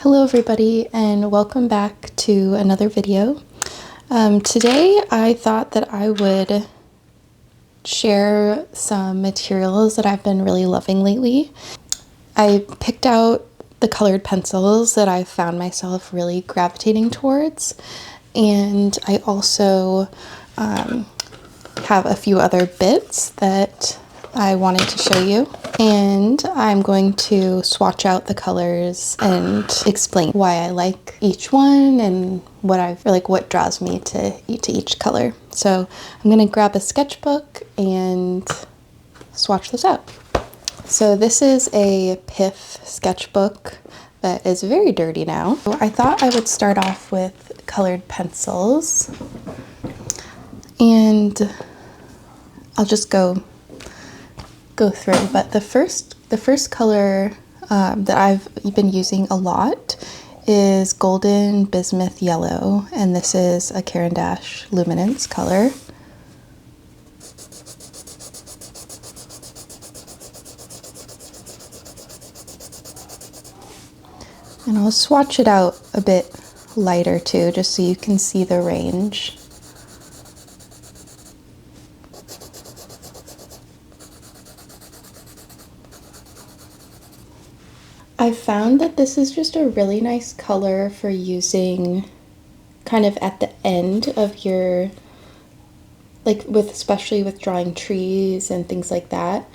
Hello everybody and welcome back to another video. Today I thought that I would share some materials that I've been really loving lately. I picked out the colored pencils that I found myself really gravitating towards, and I also have a few other bits that I wanted to show you, and I'm going to swatch out the colors and explain why I like each one and what draws me to each color. So I'm gonna grab a sketchbook and swatch this out. So this is a Pith sketchbook that is very dirty now. So I thought I would start off with colored pencils, and I'll just go through. But the first color that I've been using a lot is Golden Bismuth Yellow, and this is a Caran Luminance color. And I'll swatch it out a bit lighter too, just so you can see the range. I found that this is just a really nice color for using kind of at the end of your, especially with drawing trees and things like that.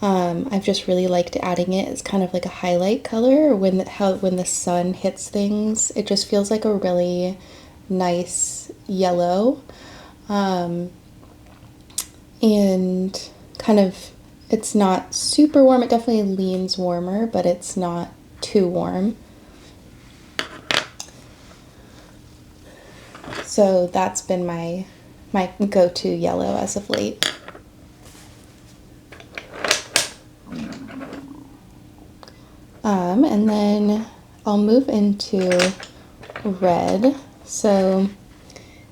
I've just really liked adding it as kind of like a highlight color when the sun hits things. It just feels like a really nice yellow, and kind of, it's not super warm. It definitely leans warmer, but it's not too warm. So that's been my go-to yellow as of late. And then I'll move into red. So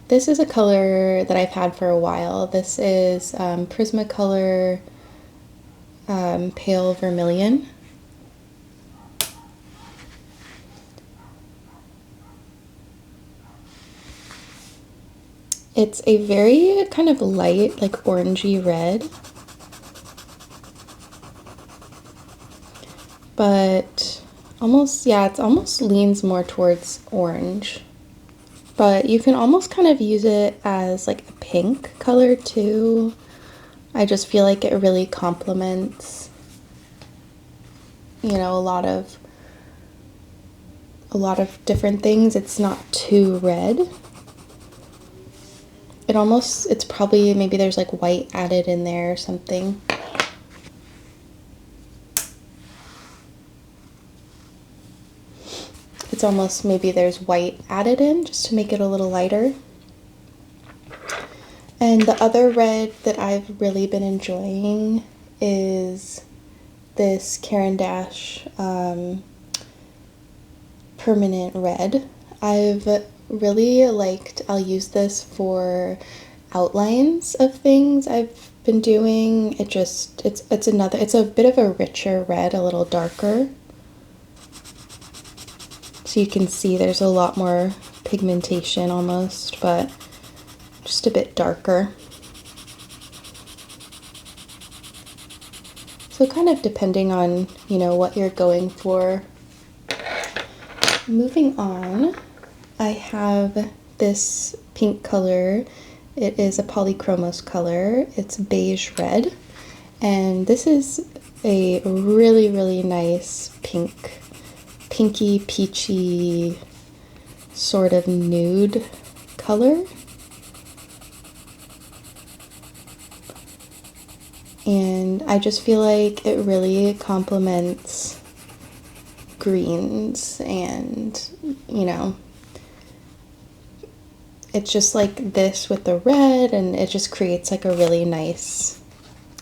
this is a color that I've had for a while. This is Prismacolor Pale Vermilion. It's a very kind of light, like orangey red, but it almost leans more towards orange. But you can almost kind of use it as like a pink color too. I just feel like it really complements, a lot of different things. It's not too red. It's probably, maybe there's like white added in there or something. It's almost, maybe there's white added in just to make it a little lighter. And the other red that I've really been enjoying is this Caran Permanent Red. I've really liked, I'll use this for outlines of things I've been doing. It's a bit of a richer red, a little darker. So you can see there's a lot more pigmentation almost, but just a bit darker. So kind of depending on, what you're going for. Moving on, I have this pink color. It is a polychromos color. It's beige red, and this is a really, really nice pinky peachy sort of nude color. And I just feel like it really complements greens, and it's just like this with the red, and it just creates like a really nice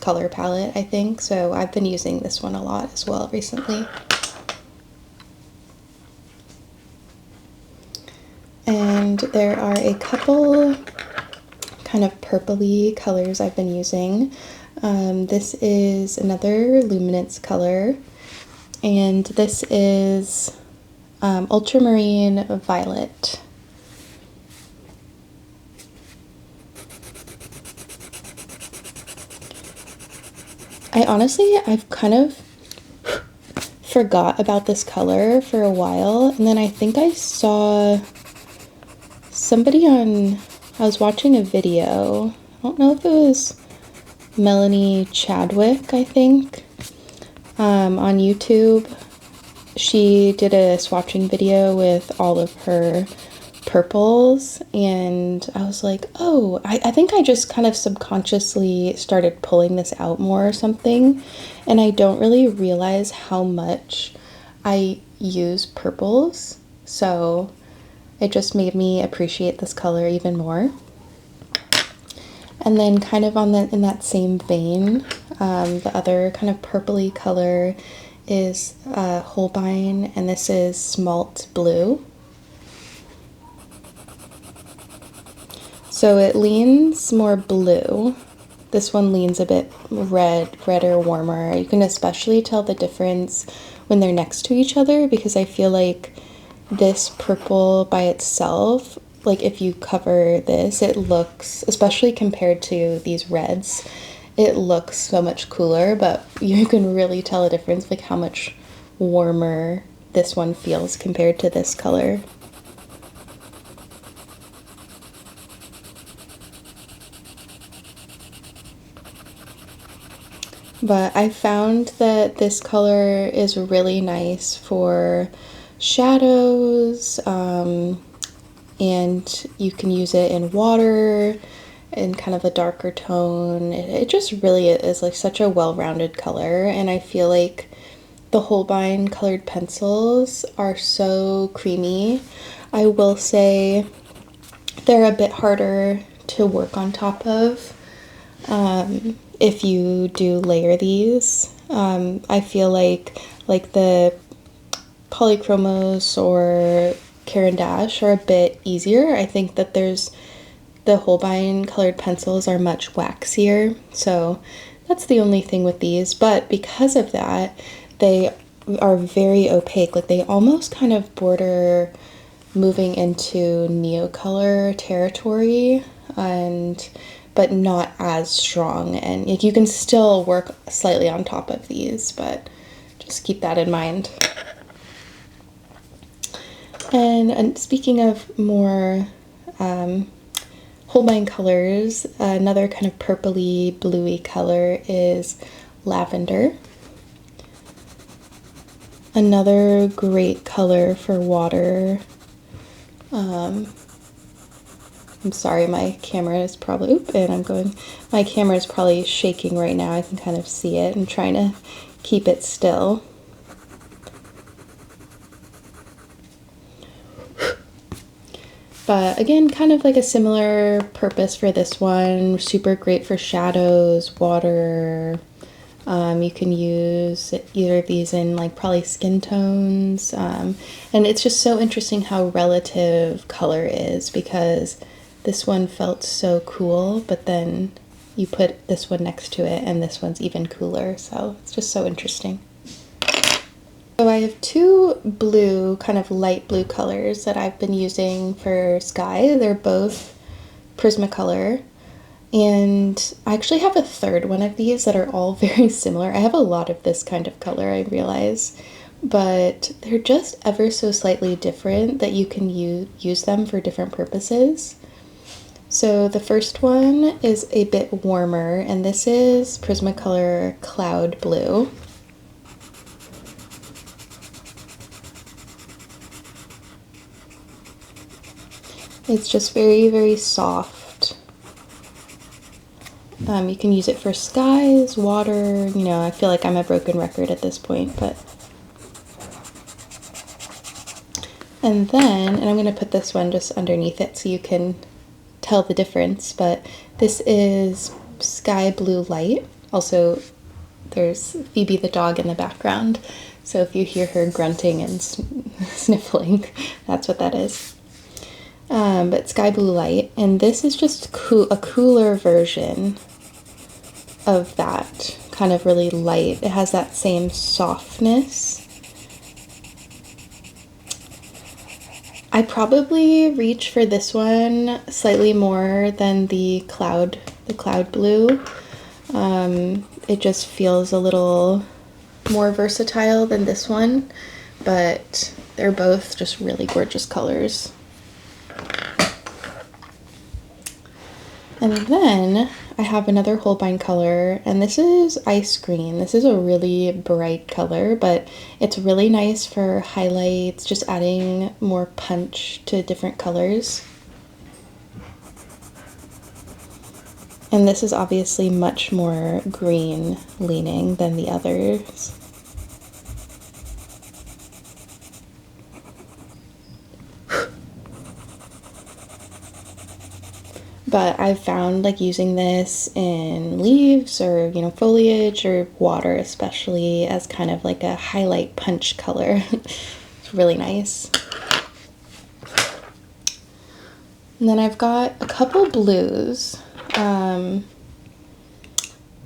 color palette, I think. So I've been using this one a lot as well recently. And there are a couple kind of purpley colors I've been using. This is another luminance color, and this is Ultramarine Violet. I've kind of forgot about this color for a while, and then I think I saw somebody I was watching a video, I don't know if it was Melanie Chadwick, I think, on YouTube. She did a swatching video with all of her purples, and I was like, oh, I think I just kind of subconsciously started pulling this out more or something, and I don't really realize how much I use purples, so it just made me appreciate this color even more. And then kind of in that same vein, the other kind of purpley color is Holbein, and this is Smalt Blue. So it leans more blue. This one leans a bit redder, warmer. You can especially tell the difference when they're next to each other, because I feel like this purple by itself, like if you cover this, it looks, especially compared to these reds, it looks so much cooler, but you can really tell a difference, like how much warmer this one feels compared to this color. But I found that this color is really nice for shadows, and you can use it in water in kind of a darker tone. It just really is like such a well-rounded color, and I feel like the Holbein colored pencils are so creamy. I will say they're a bit harder to work on top of if you do layer these. I feel like the Polychromos or Caran d'Ache are a bit easier. I think that the Holbein colored pencils are much waxier, so that's the only thing with these. But because of that, they are very opaque. Like they almost kind of border moving into Neocolor territory, but not as strong, and like, you can still work slightly on top of these, but just keep that in mind. And speaking of more Holbein colors, another kind of purpley bluey color is Lavender. Another great color for water. I'm sorry, my camera is probably, my camera is probably shaking right now. I can kind of see it. I'm trying to keep it still. But again, kind of like a similar purpose for this one. Super great for shadows, water. You can use either of these in like probably skin tones. And it's just so interesting how relative color is, because this one felt so cool, but then you put this one next to it and this one's even cooler. So it's just so interesting. So I have two blue, kind of light blue colors that I've been using for sky. They're both Prismacolor. And I actually have a third one of these that are all very similar. I have a lot of this kind of color, I realize, but they're just ever so slightly different that you can use them for different purposes. So the first one is a bit warmer, and this is Prismacolor Cloud Blue. It's just very, very soft. You can use it for skies, water, you know, I feel like I'm a broken record at this point, but... And then, and I'm going to put this one just underneath it so you can tell the difference, but this is Sky Blue Light. Also, there's Phoebe the dog in the background, so if you hear her grunting and sniffling, that's what that is. But Sky Blue Light, and this is just a cooler version of that, kind of really light. It has that same softness. I probably reach for this one slightly more than the cloud blue. It just feels a little more versatile than this one, but they're both just really gorgeous colors. And then I have another Holbein color, and this is ice green. This is a really bright color, but it's really nice for highlights, just adding more punch to different colors. And this is obviously much more green leaning than the others. But I've found like using this in leaves or, you know, foliage or water especially as kind of like a highlight punch color. It's really nice. And then I've got a couple blues, and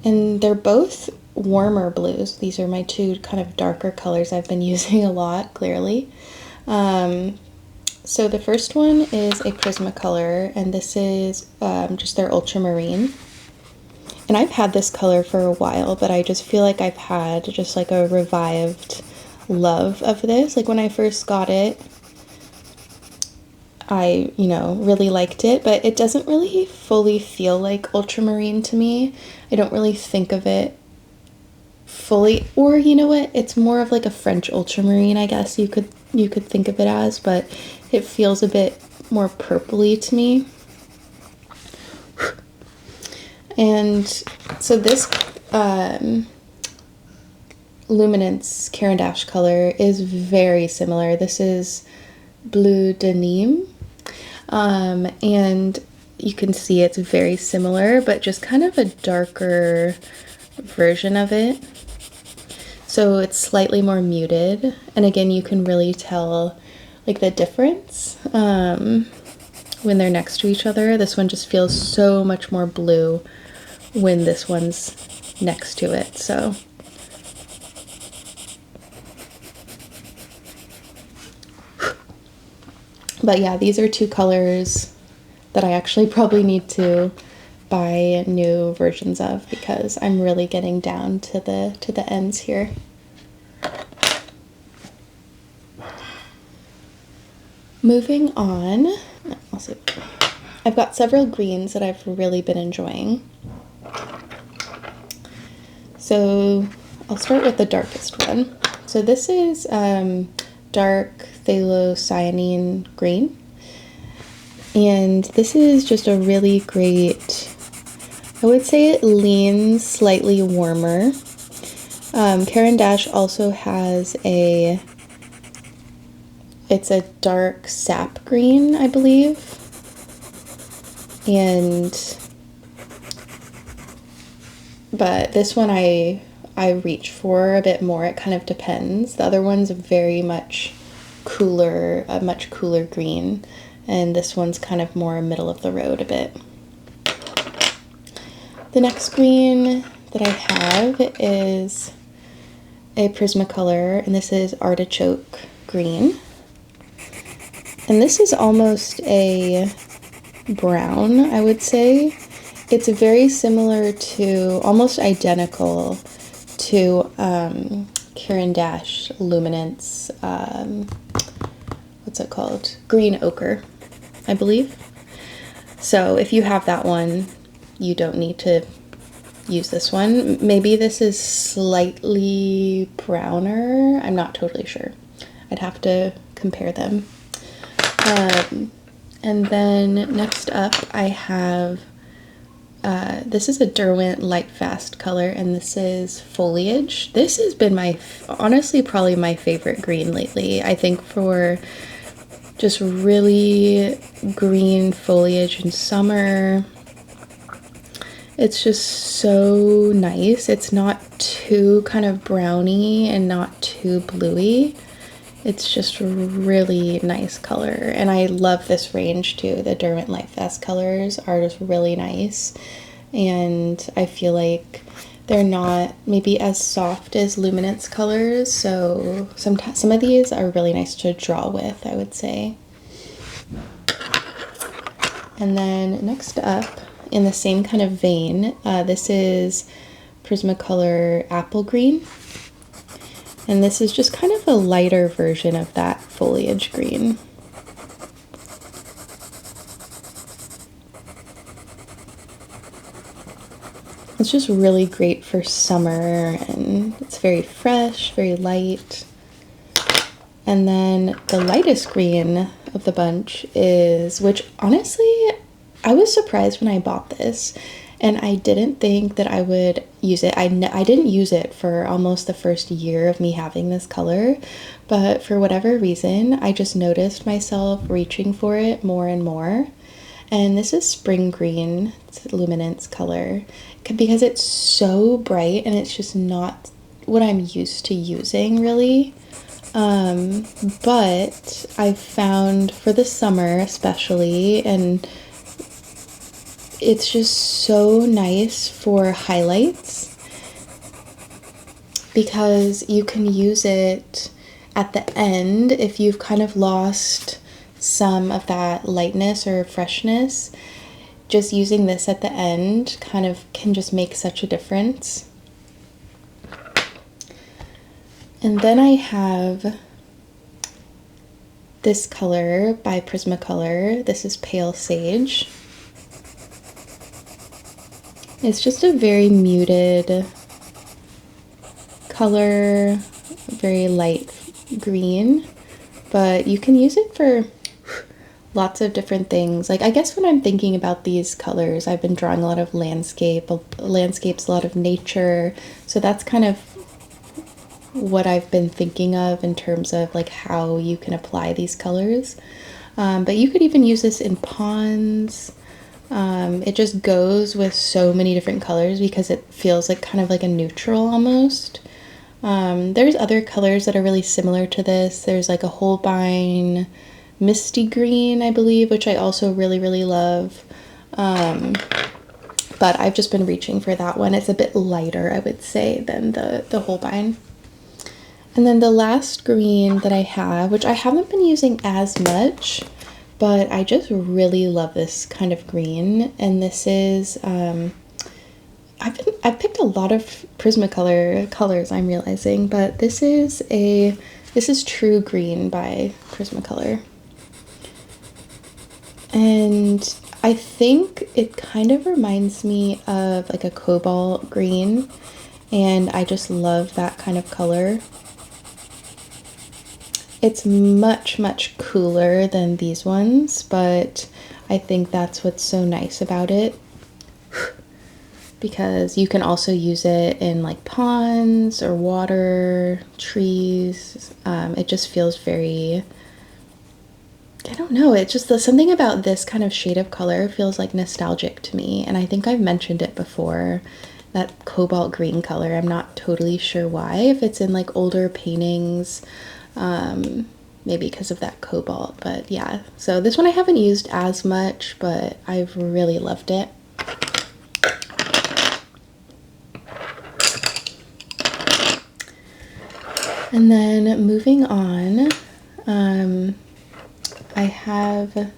they're both warmer blues. These are my two kind of darker colors I've been using a lot, clearly. So the first one is a Prismacolor, and this is just their ultramarine. And I've had this color for a while, but I just feel like I've had just like a revived love of this. Like when I first got it, I, you know, really liked it, but it doesn't really fully feel like ultramarine to me. I don't really think of it fully, or you know what, it's more of like a French ultramarine, I guess you could think of it as, but it feels a bit more purpley to me. And so this Luminance Caran d'Ache color is very similar. This is Bleu de Nîmes, and you can see it's very similar, but just kind of a darker version of it. So it's slightly more muted, and again, you can really tell like the difference when they're next to each other. This one just feels so much more blue when this one's next to it. So but yeah, these are two colors that I actually probably need to buy new versions of because I'm really getting down to the ends here. Moving on, I'll see. I've got several greens that I've really been enjoying. So I'll start with the darkest one. So this is dark phthalocyanine green. And this is just a really great, I would say it leans slightly warmer. Caran d'Ache also has it's a dark sap green, I believe. But this one I reach for a bit more. It kind of depends. The other one's very much cooler, a much cooler green. And this one's kind of more middle of the road a bit. The next green that I have is a Prismacolor, and this is Artichoke Green. And this is almost a brown, I would say. It's very similar to, almost identical to Caran d'Ache Luminance, what's it called? Green Ochre, I believe. So if you have that one, you don't need to use this one. Maybe this is slightly browner. I'm not totally sure. I'd have to compare them. And then next up I have, this is a Derwent Light Fast color, and this is Foliage. This has been honestly probably my favorite green lately. I think for just really green foliage in summer, it's just so nice. It's not too kind of browny and not too bluey. It's just a really nice color, and I love this range too. The Derwent Light Fast colors are just really nice, and I feel like they're not maybe as soft as Luminance colors, so some of these are really nice to draw with, I would say. And then next up, in the same kind of vein, this is Prismacolor Apple Green. And this is just kind of a lighter version of that foliage green. It's just really great for summer, and it's very fresh, very light. And then the lightest green of the bunch is, which honestly, I was surprised when I bought this, and I didn't think that I would use it. I didn't use it for almost the first year of me having this color, but for whatever reason, I just noticed myself reaching for it more and more. And this is Spring Green, it's a luminance color, because it's so bright and it's just not what I'm used to using really. But I found for the summer especially, and it's just so nice for highlights because you can use it at the end if you've kind of lost some of that lightness or freshness. Just using this at the end kind of can just make such a difference. And then I have this color by Prismacolor. This is Pale Sage. It's just a very muted color, very light green, but you can use it for lots of different things. Like, I guess when I'm thinking about these colors, I've been drawing a lot of landscapes, a lot of nature, so that's kind of what I've been thinking of in terms of like how you can apply these colors. But you could even use this in ponds. It just goes with so many different colors because it feels like kind of like a neutral almost. There's other colors that are really similar to this. There's like a Holbein Misty Green, I believe, which I also really, really love. But I've just been reaching for that one. It's a bit lighter, I would say, than the Holbein. And then the last green that I have, which I haven't been using as much, but I just really love this kind of green. And this is, I've picked a lot of Prismacolor colors, I'm realizing, but this is True Green by Prismacolor. And I think it kind of reminds me of like a cobalt green, and I just love that kind of color. It's much, much cooler than these ones, but I think that's what's so nice about it, because you can also use it in like ponds or water, trees. It just feels very, I don't know, it's just something about this kind of shade of color feels like nostalgic to me, and I think I've mentioned it before, that cobalt green color. I'm not totally sure why, if it's in like older paintings, maybe because of that cobalt, but yeah. So this one I haven't used as much, but I've really loved it. And then moving on, I have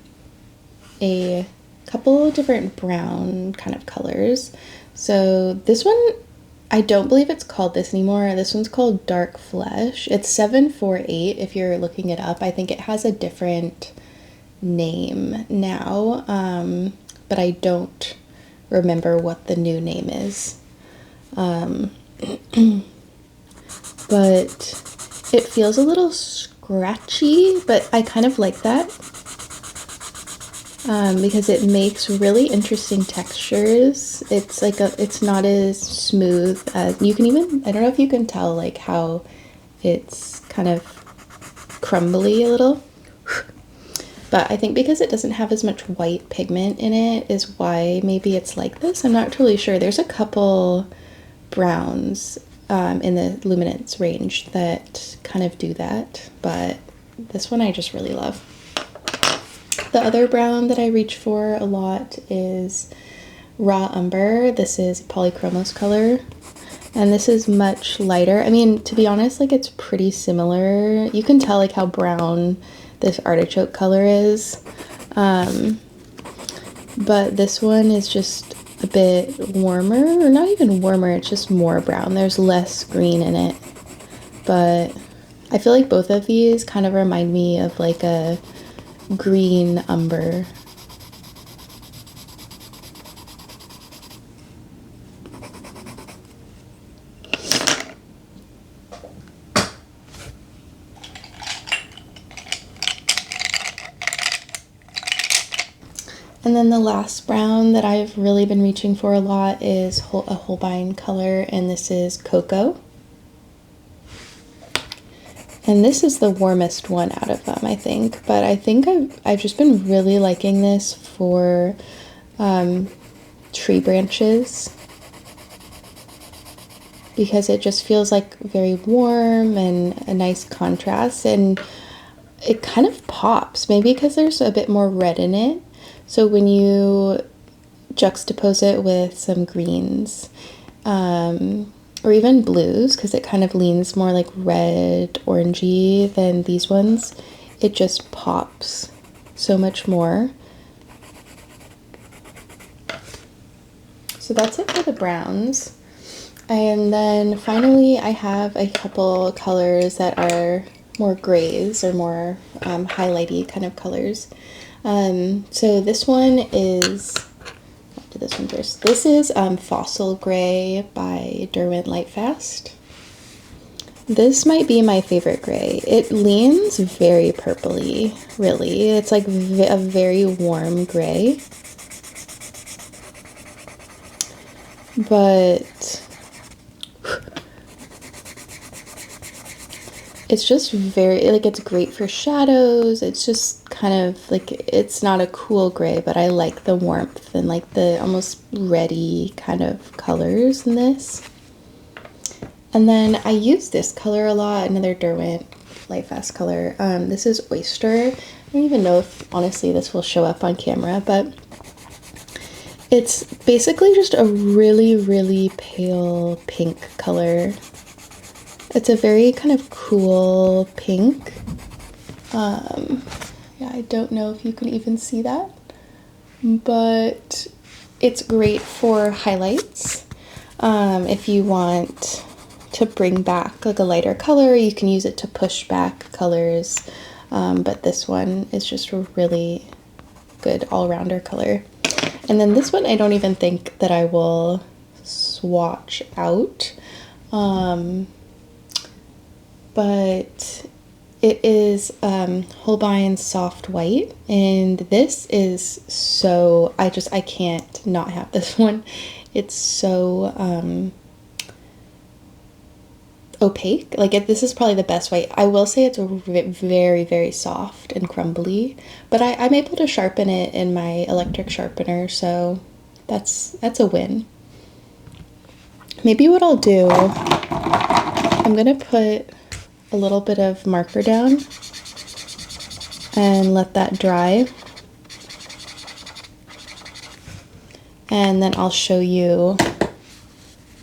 a couple of different brown kind of colors. So this one, I don't believe it's called this anymore. This one's called Dark Flesh. It's 748 if you're looking it up. I think it has a different name now, but I don't remember what the new name is. But it feels a little scratchy, but I kind of like that because it makes really interesting textures. It's like it's not as smooth as you can even, I don't know if you can tell like how it's kind of crumbly a little, but I think because it doesn't have as much white pigment in it is why maybe it's like this. I'm not totally sure. There's a couple browns in the luminance range that kind of do that, but this one I just really love. The other brown that I reach for a lot is Raw Umber. This is Polychromos color, and this is much lighter. I mean, to be honest, like it's pretty similar. You can tell like how brown this artichoke color is. but this one is just a bit warmer, or not even warmer, it's just more brown. There's less green in it, but I feel like both of these kind of remind me of like a green umber. And then the last brown that I've really been reaching for a lot is a Holbein color, and this is Cocoa. And this is the warmest one out of them, I think. But I think I've just been really liking this for tree branches, because it just feels like very warm and a nice contrast, and it kind of pops, maybe because there's a bit more red in it. So when you juxtapose it with some greens, or even blues, because it kind of leans more like red, orangey than these ones, it just pops so much more. So that's it for the browns. And then finally I have a couple colors that are more grays, or more highlighty kind of colors. So this one is, I'll do this one first. This is Fossil Gray by Derwent Lightfast. This might be my favorite gray. It leans very purpley, really. It's like a very warm gray. But it's just very, like, it's great for shadows. It's just kind of like, it's not a cool gray, but I like the warmth and like the almost reddy kind of colors in this. And then I use this color a lot, another Derwent Lightfast color. This is Oyster. I don't even know if, honestly, this will show up on camera, but it's basically just a really, really pale pink color. It's a very kind of cool pink. Yeah, I don't know if you can even see that, but it's great for highlights. If you want to bring back like a lighter color, you can use it to push back colors. But this one is just a really good all-rounder color. And then this one, I don't even think that I will swatch out. But it is Holbein Soft White, and this is so, I can't not have this one. It's so opaque. Like, this is probably the best white. I will say it's very, very soft and crumbly, but I'm able to sharpen it in my electric sharpener, so that's a win. Maybe what I'll do, I'm gonna put a little bit of marker down and let that dry, and then I'll show you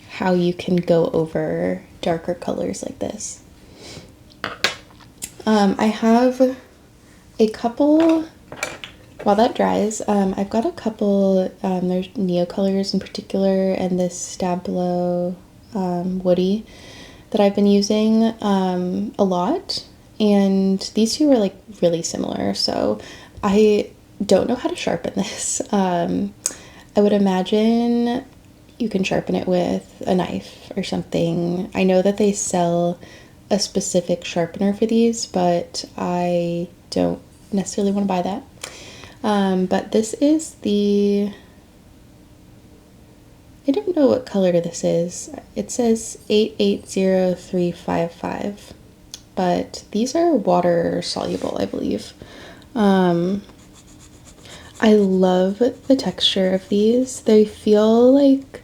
how you can go over darker colors like this. I have a couple, while that dries, I've got a couple, there's Neocolors in particular, and this Stablo Woody that I've been using a lot, and these two are like really similar, so I don't know how to sharpen this. I would imagine you can sharpen it with a knife or something. I know that they sell a specific sharpener for these, but I don't necessarily want to buy that. But this is the, I don't know what color this is. It says 880355, but these are water soluble, I believe. I love the texture of these. They feel like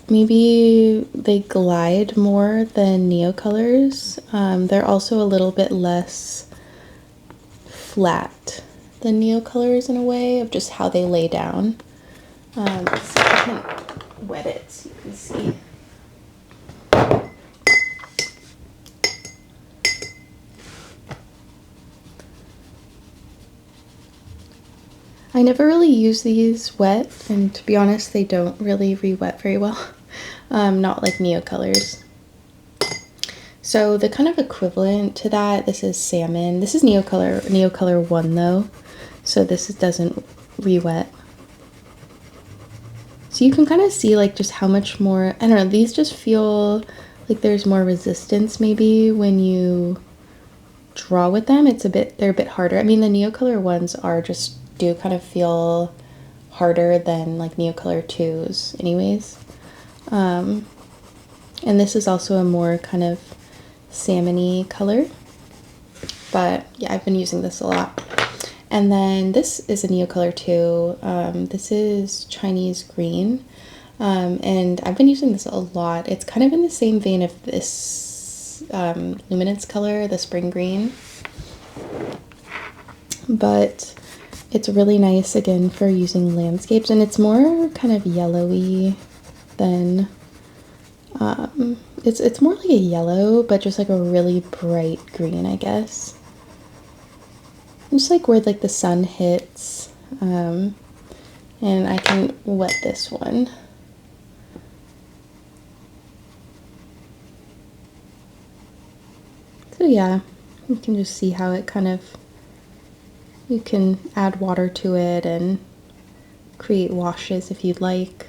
maybe they glide more than Neocolors. They're also a little bit less flat than Neocolors in a way, of just how they lay down. Let's see if I can wet it so you can see. I never really use these wet, and to be honest, they don't really re-wet very well. Not like Neocolors. So the kind of equivalent to that, this is Salmon. This is Neocolor 1 though, so this doesn't re-wet. So you can kind of see like just how much more, I don't know, these just feel like there's more resistance maybe when you draw with them. They're a bit harder. I mean, the Neocolor ones do kind of feel harder than like Neocolor 2s anyways. And this is also a more kind of salmon-y color, but yeah, I've been using this a lot. And then this is a Neocolor 2. This is Chinese green, and I've been using this a lot. It's kind of in the same vein of this luminance color, the spring green, but it's really nice again for using landscapes, and it's more kind of yellowy than it's more like a yellow, but just like a really bright green, I guess. Just like where like the sun hits, and I can wet this one. So yeah, you can just see how it kind of, you can add water to it and create washes if you'd like,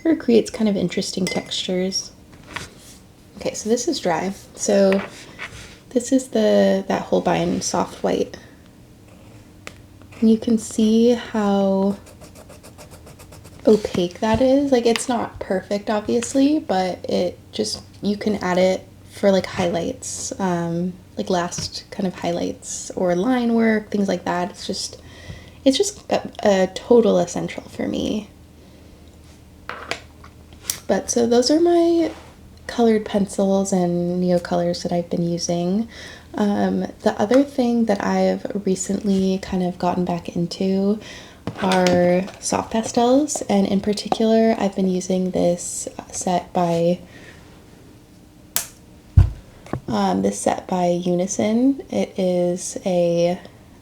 or it creates kind of interesting textures. Okay, so this is dry. So this is that Holbein soft white. And you can see how opaque that is. Like, it's not perfect obviously, but it just, you can add it for like highlights, like last kind of highlights or line work, things like that. It's just a total essential for me. But so those are my colored pencils and Neocolors that I've been using. The other thing that I've recently kind of gotten back into are soft pastels, and in particular I've been using this set by Unison. It is a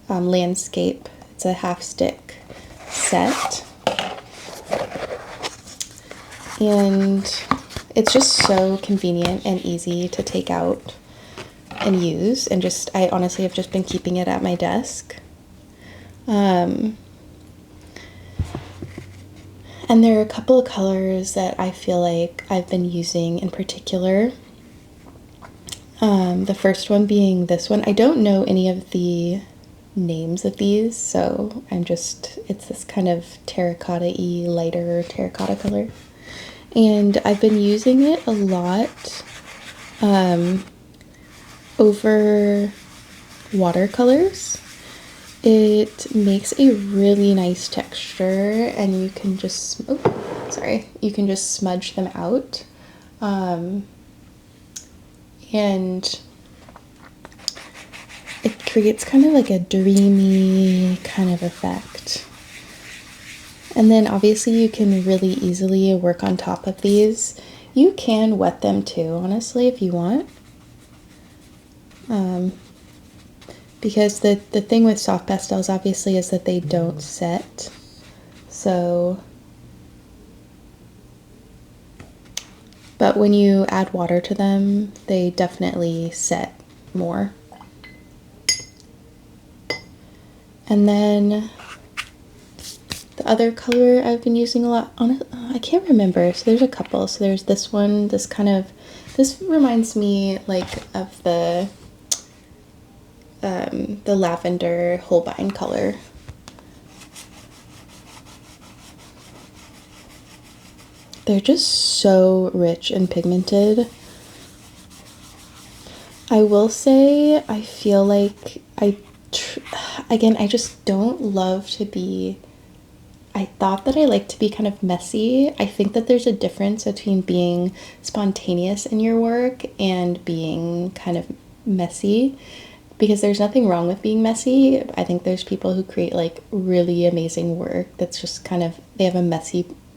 landscape, it's a half stick set, and it's just so convenient and easy to take out and use, and I honestly have just been keeping it at my desk. And there are a couple of colors that I feel like I've been using in particular. The first one being this one. I don't know any of the names of these, so it's this kind of terracotta-y, lighter terracotta color. And I've been using it a lot over watercolors. It makes a really nice texture, and you can just, you can just smudge them out. And it creates kind of like a dreamy kind of effect. And then obviously you can really easily work on top of these. You can wet them too, honestly, if you want. Because the thing with soft pastels obviously is that they don't set. So, but when you add water to them, they definitely set more. And then the other color I've been using a lot, I can't remember, so there's a couple. So there's this one, this reminds me like of the lavender Holbein color. They're just so rich and pigmented. I will say, I feel like again, I just don't love to be, I thought that I like to be kind of messy. I think that there's a difference between being spontaneous in your work and being kind of messy, because there's nothing wrong with being messy. I think there's people who create like really amazing work that's just kind of, they have a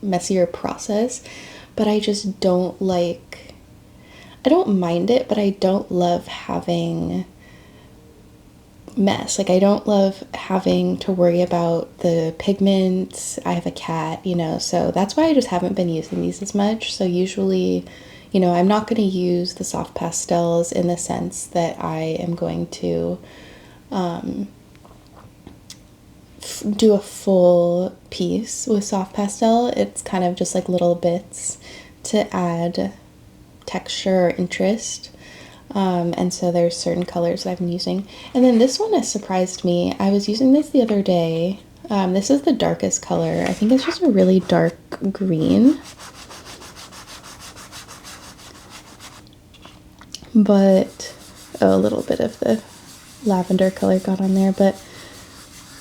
messier process, but I just don't like, I don't mind it, but I don't love having mess. Like, I don't love having to worry about the pigments. I have a cat, you know, so that's why I just haven't been using these as much. So usually, you know, I'm not going to use the soft pastels in the sense that I am going to do a full piece with soft pastel. It's kind of just like little bits to add texture or interest. And so there's certain colors that I've been using. And then this one has surprised me. I was using this the other day. This is the darkest color. I think it's just a really dark green. But, oh, a little bit of the lavender color got on there, but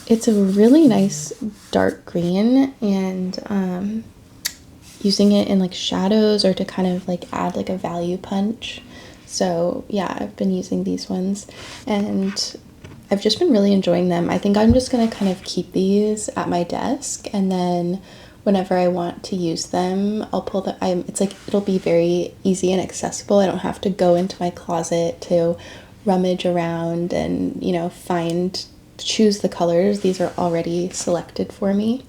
it's a really nice dark green, and using it in like shadows or to kind of like add like a value punch. So yeah, I've been using these ones and I've just been really enjoying them. I think I'm just gonna kind of keep these at my desk, and then whenever I want to use them, I'll pull them. It's like it'll be very easy and accessible. I don't have to go into my closet to rummage around and, you know, choose the colors. These are already selected for me.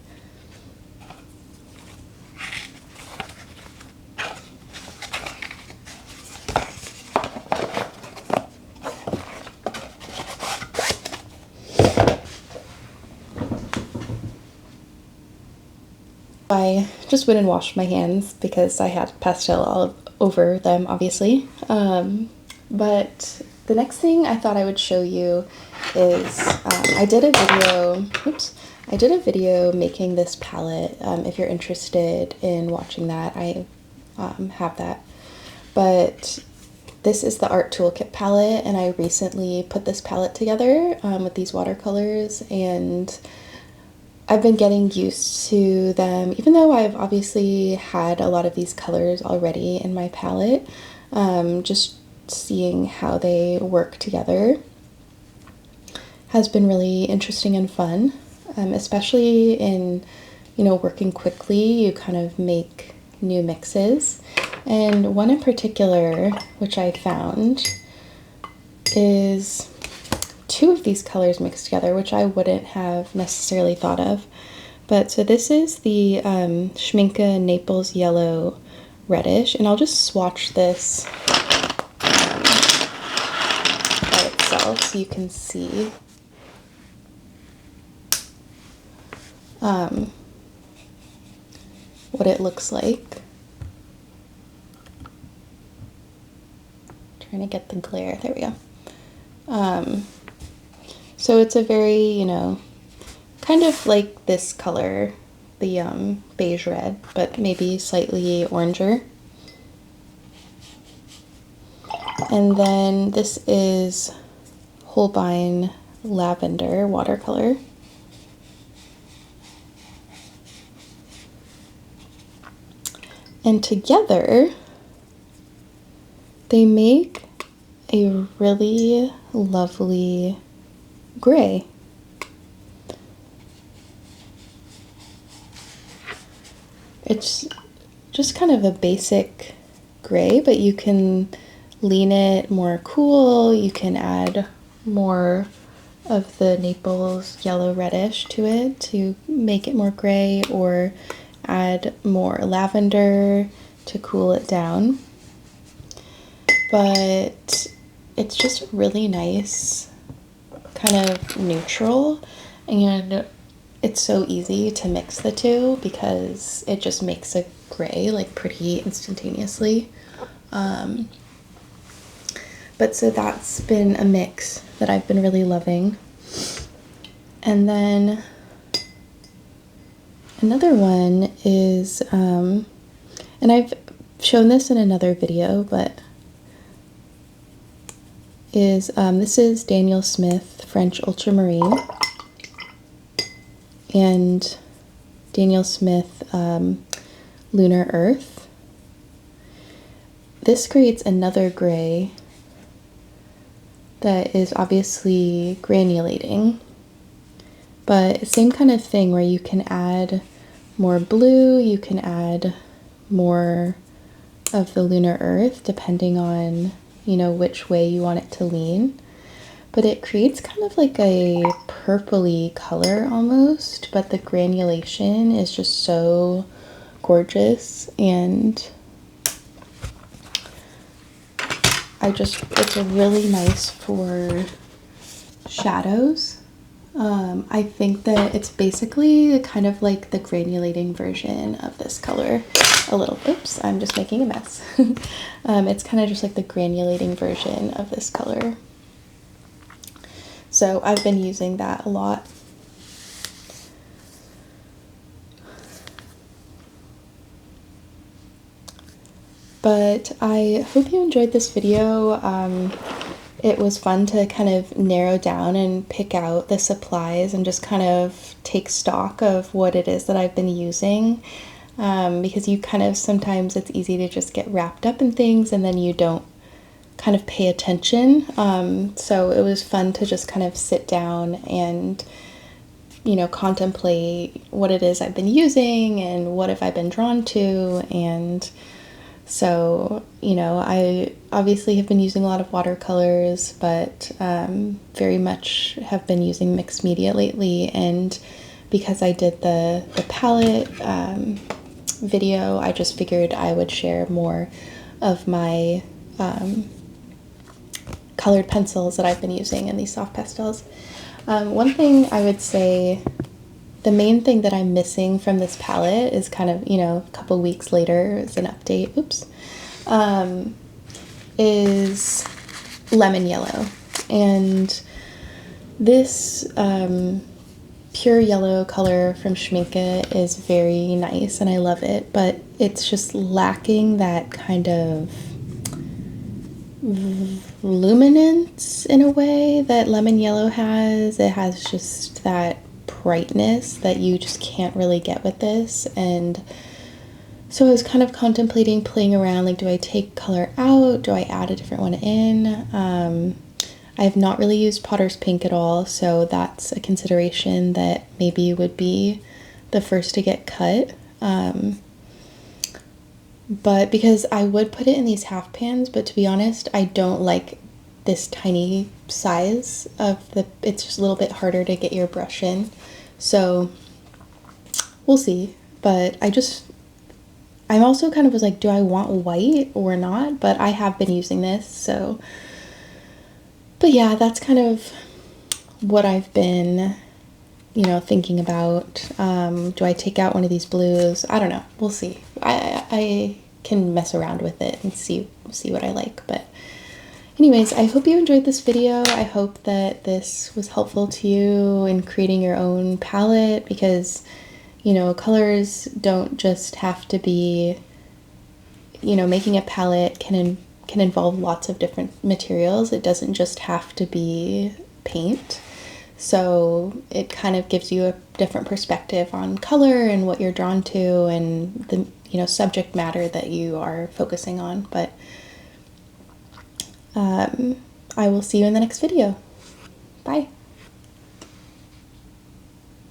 I just went and washed my hands because I had pastel all over them, obviously. But the next thing I thought I would show you is I did a video making this palette. If you're interested in watching that, I have that. But this is the Art Toolkit palette, and I recently put this palette together with these watercolors, and I've been getting used to them, even though I've obviously had a lot of these colors already in my palette. Just seeing how they work together has been really interesting and fun, especially in, you know, working quickly. You kind of make new mixes, and one in particular which I found is two of these colors mixed together, which I wouldn't have necessarily thought of. But so this is the Schminke Naples Yellow Reddish, and I'll just swatch this by itself so you can see what it looks like. Trying to get the glare, there we go. So it's a very, you know, kind of like this color, the beige red, but maybe slightly oranger. And then this is Holbein Lavender watercolor. And together they make a really lovely gray. It's just kind of a basic gray, but you can lean it more cool. You can add more of the Naples yellow reddish to it to make it more gray, or add more lavender to cool it down. But it's just really nice, kind of neutral, and it's so easy to mix the two because it just makes a gray like pretty instantaneously. But so that's been a mix that I've been really loving. And then another one is, and I've shown this in another video, but is this is Daniel Smith French Ultramarine and Daniel Smith Lunar Earth. This creates another gray that is obviously granulating, but same kind of thing where you can add more blue, you can add more of the Lunar Earth depending on, you know, which way you want it to lean. but it creates kind of like a purpley color almost, but the granulation is just so gorgeous, and it's really nice for shadows. I think that it's basically kind of like the granulating version of this color a little. Oops, I'm just making a mess. It's kind of just like the granulating version of this color. So I've been using that a lot. But I hope you enjoyed this video. It was fun to kind of narrow down and pick out the supplies and just kind of take stock of what it is that I've been using, because you kind of sometimes it's easy to just get wrapped up in things and then you don't kind of pay attention. So it was fun to just kind of sit down and, you know, contemplate what it is I've been using and what have I been drawn to. And so, you know, I obviously have been using a lot of watercolors, but very much have been using mixed media lately. And because I did the palette video, I just figured I would share more of my colored pencils that I've been using in these soft pastels. One thing I would say, the main thing that I'm missing from this palette is kind of, you know, a couple weeks later as an update, oops, is lemon yellow. And this pure yellow color from Schminke is very nice and I love it, but it's just lacking that kind of luminance in a way that lemon yellow has. It has just that brightness that you just can't really get with this. And so I was kind of contemplating playing around, like, do I take color out? Do I add a different one in? I have not really used Potter's Pink at all, so that's a consideration that maybe would be the first to get cut. But because I would put it in these half pans, but to be honest, I don't like this tiny size of it's just a little bit harder to get your brush in. So we'll see. But I'm also kind of was like, do I want white or not? But I have been using this, so. But yeah, that's kind of what I've been, you know, thinking about. Do I take out one of these blues? I don't know. We'll see. I can mess around with it and see what I like. But anyways, I hope you enjoyed this video. I hope that this was helpful to you in creating your own palette, because, you know, colors don't just have to be, you know, making a palette can involve lots of different materials. It doesn't just have to be paint. So it kind of gives you a different perspective on color and what you're drawn to and the, you know, subject matter that you are focusing on. But I will see you in the next video. Bye.